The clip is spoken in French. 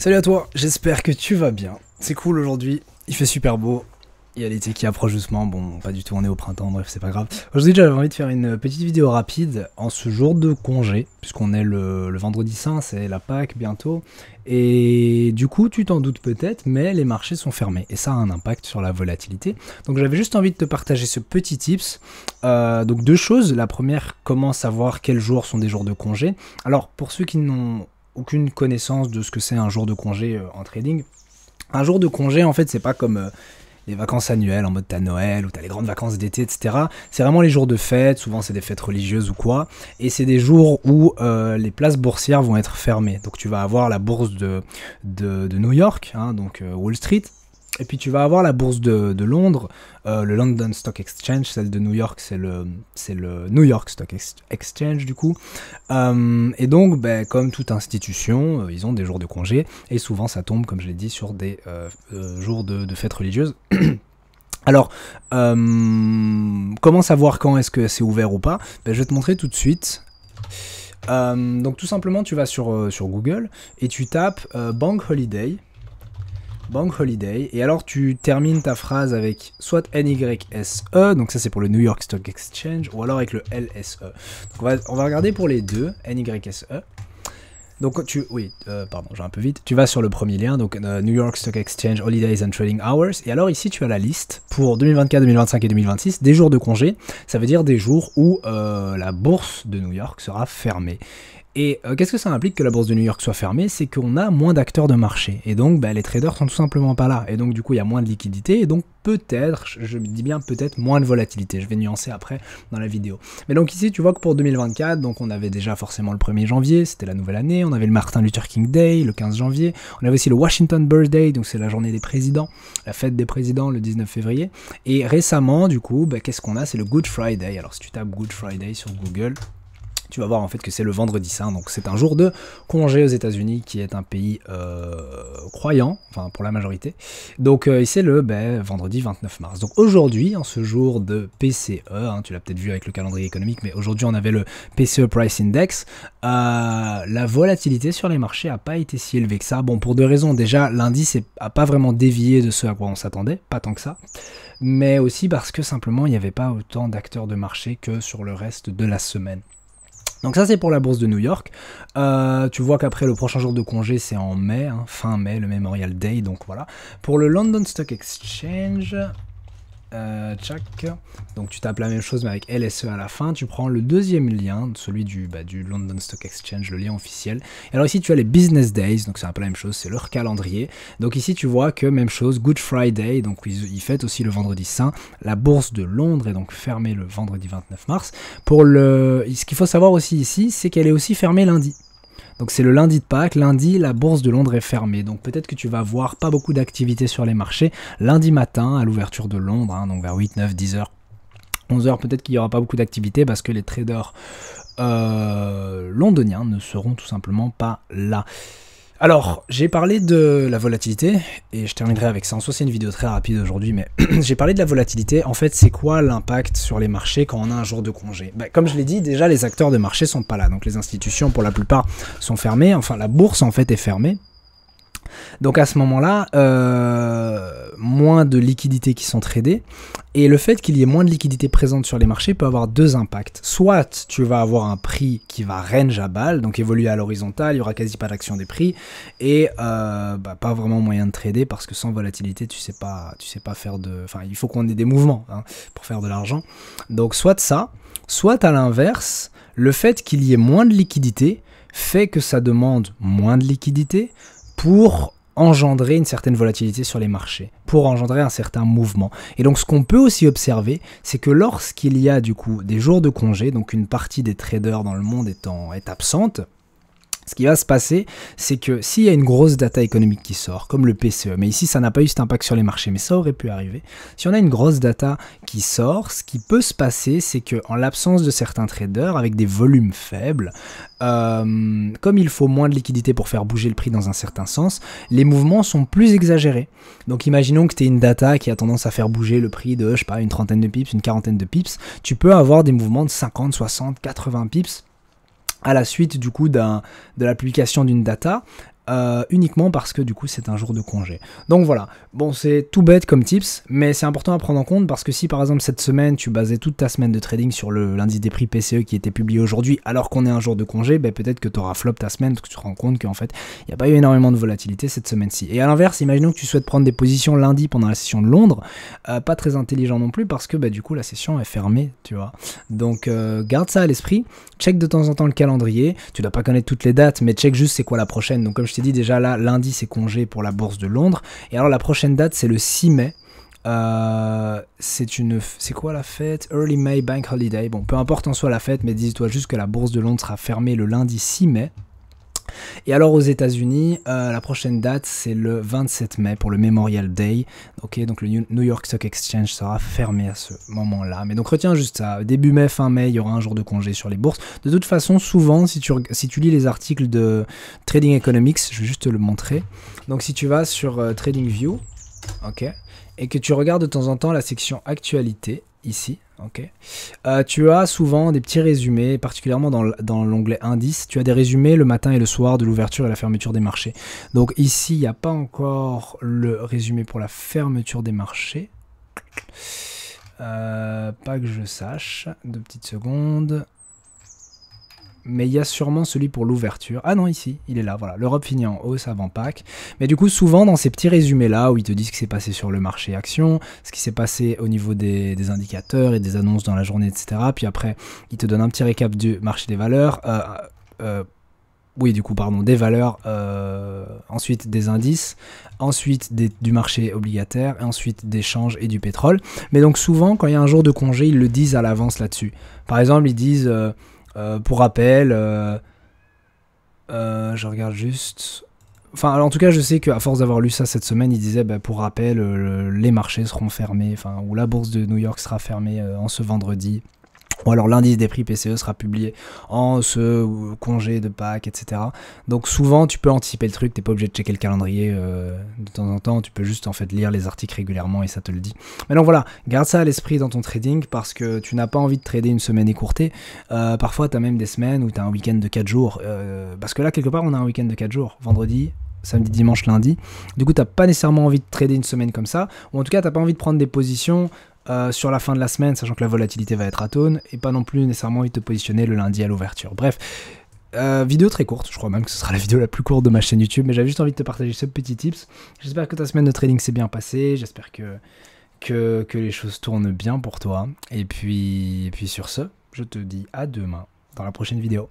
Salut à toi, j'espère que tu vas bien. C'est cool aujourd'hui, il fait super beau. Il y a l'été qui approche doucement, bon pas du tout, on est au printemps, bref c'est pas grave. Aujourd'hui j'avais envie de faire une petite vidéo rapide en ce jour de congé, puisqu'on est le vendredi saint, c'est la Pâques bientôt. Et du coup tu t'en doutes peut-être, mais les marchés sont fermés et ça a un impact sur la volatilité. Donc j'avais juste envie de te partager ce petit tips. Donc deux choses, la première, comment savoir quels jours sont des jours de congé. Alors pour ceux qui n'ont aucune connaissance de ce que c'est un jour de congé en trading, un jour de congé en fait c'est pas comme les vacances annuelles, en mode t'as Noël ou t'as les grandes vacances d'été, etc. C'est vraiment les jours de fête, souvent c'est des fêtes religieuses ou quoi, et c'est des jours où les places boursières vont être fermées. Donc tu vas avoir la bourse de New York, hein, donc Wall Street, et puis tu vas avoir la bourse de Londres, le London Stock Exchange, celle de New York, c'est le New York Stock Exchange du coup. Et donc, comme toute institution, ils ont des jours de congé, et souvent ça tombe, comme je l'ai dit, sur des jours de fêtes religieuses. Alors, comment savoir quand est-ce que c'est ouvert ou pas? Je vais te montrer tout de suite. Donc tout simplement, tu vas sur Google, et tu tapes Bank Holiday, et alors tu termines ta phrase avec soit NYSE, donc ça c'est pour le New York Stock Exchange, ou alors avec le LSE. Donc on va regarder pour les deux, NYSE. Donc pardon, j'ai un peu vite. Tu vas sur le premier lien, donc New York Stock Exchange Holidays and Trading Hours, et alors ici tu as la liste pour 2024, 2025 et 2026 des jours de congé. Ça veut dire des jours où la bourse de New York sera fermée. Et qu'est-ce que ça implique que la bourse de New York soit fermée? C'est qu'on a moins d'acteurs de marché. Et donc, les traders sont tout simplement pas là. Et donc, du coup, il y a moins de liquidité. Et donc, peut-être, je dis bien peut-être, moins de volatilité. Je vais nuancer après dans la vidéo. Mais donc ici, tu vois que pour 2024, donc on avait déjà forcément le 1er janvier, c'était la nouvelle année. On avait le Martin Luther King Day, le 15 janvier. On avait aussi le Washington Birthday, donc c'est la journée des présidents, la fête des présidents, le 19 février. Et récemment, du coup, qu'est-ce qu'on a? C'est le Good Friday. Alors, si tu tapes Good Friday sur Google, tu vas voir en fait que c'est le vendredi saint, donc c'est un jour de congé aux États-Unis qui est un pays croyant, enfin pour la majorité. Donc c'est le vendredi 29 mars. Donc aujourd'hui, en ce jour de PCE, hein, tu l'as peut-être vu avec le calendrier économique, mais aujourd'hui on avait le PCE Price Index. La volatilité sur les marchés n'a pas été si élevée que ça. Bon, pour deux raisons. Déjà, l'indice n'a pas vraiment dévié de ce à quoi on s'attendait, pas tant que ça. Mais aussi parce que simplement il n'y avait pas autant d'acteurs de marché que sur le reste de la semaine. Donc ça c'est pour la bourse de New York. Tu vois qu'après le prochain jour de congé c'est en mai, hein, fin mai, le Memorial Day, donc voilà. Pour le London Stock Exchange, donc tu tapes la même chose mais avec LSE à la fin, tu prends le deuxième lien, celui du London Stock Exchange, le lien officiel. Et alors ici tu as les Business Days, donc c'est un peu la même chose, c'est leur calendrier. Donc ici tu vois que même chose, Good Friday, donc ils fêtent aussi le vendredi saint. La bourse de Londres est donc fermée le vendredi 29 mars. Ce qu'il faut savoir aussi ici, c'est qu'elle est aussi fermée lundi. Donc c'est le lundi de Pâques, lundi la bourse de Londres est fermée, donc peut-être que tu vas voir pas beaucoup d'activité sur les marchés lundi matin à l'ouverture de Londres, hein, donc vers 8, 9, 10 heures, 11 heures, peut-être qu'il n'y aura pas beaucoup d'activité parce que les traders londoniens ne seront tout simplement pas là. Alors, j'ai parlé de la volatilité, et je terminerai avec ça. En soi, c'est une vidéo très rapide aujourd'hui, mais j'ai parlé de la volatilité. En fait, c'est quoi l'impact sur les marchés quand on a un jour de congé? Comme je l'ai dit, déjà, les acteurs de marché sont pas là. Donc, les institutions, pour la plupart, sont fermées. Enfin, la bourse, en fait, est fermée. Donc à ce moment-là, moins de liquidités qui sont tradées, et le fait qu'il y ait moins de liquidités présentes sur les marchés peut avoir deux impacts. Soit tu vas avoir un prix qui va range à balle, donc évoluer à l'horizontale, il n'y aura quasi pas d'action des prix, et pas vraiment moyen de trader, parce que sans volatilité, tu sais pas faire de... Enfin, il faut qu'on ait des mouvements pour faire de l'argent. Donc soit ça, soit à l'inverse, le fait qu'il y ait moins de liquidités fait que ça demande moins de liquidités, pour engendrer une certaine volatilité sur les marchés, pour engendrer un certain mouvement. Et donc ce qu'on peut aussi observer, c'est que lorsqu'il y a du coup des jours de congé, donc une partie des traders dans le monde est absente, ce qui va se passer, c'est que s'il y a une grosse data économique qui sort, comme le PCE, mais ici ça n'a pas eu cet impact sur les marchés, mais ça aurait pu arriver, si on a une grosse data qui sort, ce qui peut se passer, c'est qu'en l'absence de certains traders, avec des volumes faibles, comme il faut moins de liquidité pour faire bouger le prix dans un certain sens, les mouvements sont plus exagérés. Donc imaginons que tu aies une data qui a tendance à faire bouger le prix de, je sais pas, une trentaine de pips, une quarantaine de pips, tu peux avoir des mouvements de 50, 60, 80 pips, à la suite du coup de la publication d'une data, uniquement parce que du coup c'est un jour de congé. Donc voilà, bon c'est tout bête comme tips, mais c'est important à prendre en compte parce que si par exemple cette semaine tu basais toute ta semaine de trading sur l'indice des prix PCE qui était publié aujourd'hui alors qu'on est un jour de congé, ben peut-être que tu auras flop ta semaine parce que tu te rends compte qu'en fait il n'y a pas eu énormément de volatilité cette semaine-ci. Et à l'inverse, imaginons que tu souhaites prendre des positions lundi pendant la session de Londres, pas très intelligent non plus parce que du coup la session est fermée, tu vois. Donc garde ça à l'esprit, check de temps en temps le calendrier, tu dois pas connaître toutes les dates mais check juste c'est quoi la prochaine. Donc comme je t'ai dit déjà là, lundi c'est congé pour la bourse de Londres et alors la prochaine date c'est le 6 mai. C'est quoi la fête? Early May Bank Holiday. Bon, peu importe en soi la fête, mais dis-toi juste que la bourse de Londres sera fermée le lundi 6 mai. Et alors aux États-Unis, la prochaine date c'est le 27 mai pour le Memorial Day. Ok, donc le New York Stock Exchange sera fermé à ce moment-là. Mais donc retiens juste ça. Début mai, fin mai, il y aura un jour de congé sur les bourses. De toute façon, souvent, si tu lis les articles de Trading Economics, je vais juste te le montrer. Donc si tu vas sur TradingView, ok, et que tu regardes de temps en temps la section actualité, ici, ok, tu as souvent des petits résumés, particulièrement dans l'onglet indice, tu as des résumés le matin et le soir de l'ouverture et la fermeture des marchés. Donc ici, il n'y a pas encore le résumé pour la fermeture des marchés. Pas que je sache, 2 petites secondes. Mais il y a sûrement celui pour l'ouverture. Ah non, ici, il est là, voilà. L'Europe finit en hausse avant Pâques. Mais du coup, souvent, dans ces petits résumés-là, où ils te disent ce qui s'est passé sur le marché action, ce qui s'est passé au niveau des indicateurs et des annonces dans la journée, etc. Puis après, ils te donnent un petit récap du marché des valeurs. Oui, du coup, pardon, des valeurs, ensuite des indices, ensuite du marché obligataire, et ensuite des changes et du pétrole. Mais donc souvent, quand il y a un jour de congé, ils le disent à l'avance là-dessus. Par exemple, ils disent... pour rappel, je regarde juste... Enfin, en tout cas, je sais qu'à force d'avoir lu ça cette semaine, il disait, pour rappel, les marchés seront fermés, enfin, ou la bourse de New York sera fermée en ce vendredi. Ou alors l'indice des prix PCE sera publié en ce congé de Pâques, etc. Donc souvent tu peux anticiper le truc, t'es pas obligé de checker le calendrier de temps en temps, tu peux juste en fait lire les articles régulièrement et ça te le dit. Mais donc voilà, garde ça à l'esprit dans ton trading parce que tu n'as pas envie de trader une semaine écourtée. Parfois tu as même des semaines où tu as un week-end de 4 jours. Parce que là quelque part on a un week-end de 4 jours, vendredi, samedi, dimanche, lundi. Du coup t'as pas nécessairement envie de trader une semaine comme ça, ou en tout cas t'as pas envie de prendre des positions sur la fin de la semaine, sachant que la volatilité va être atone, et pas non plus nécessairement envie de te positionner le lundi à l'ouverture. Bref, vidéo très courte, je crois même que ce sera la vidéo la plus courte de ma chaîne YouTube, mais j'avais juste envie de te partager ce petit tips. J'espère que ta semaine de trading s'est bien passée, j'espère que les choses tournent bien pour toi, et puis sur ce, je te dis à demain dans la prochaine vidéo.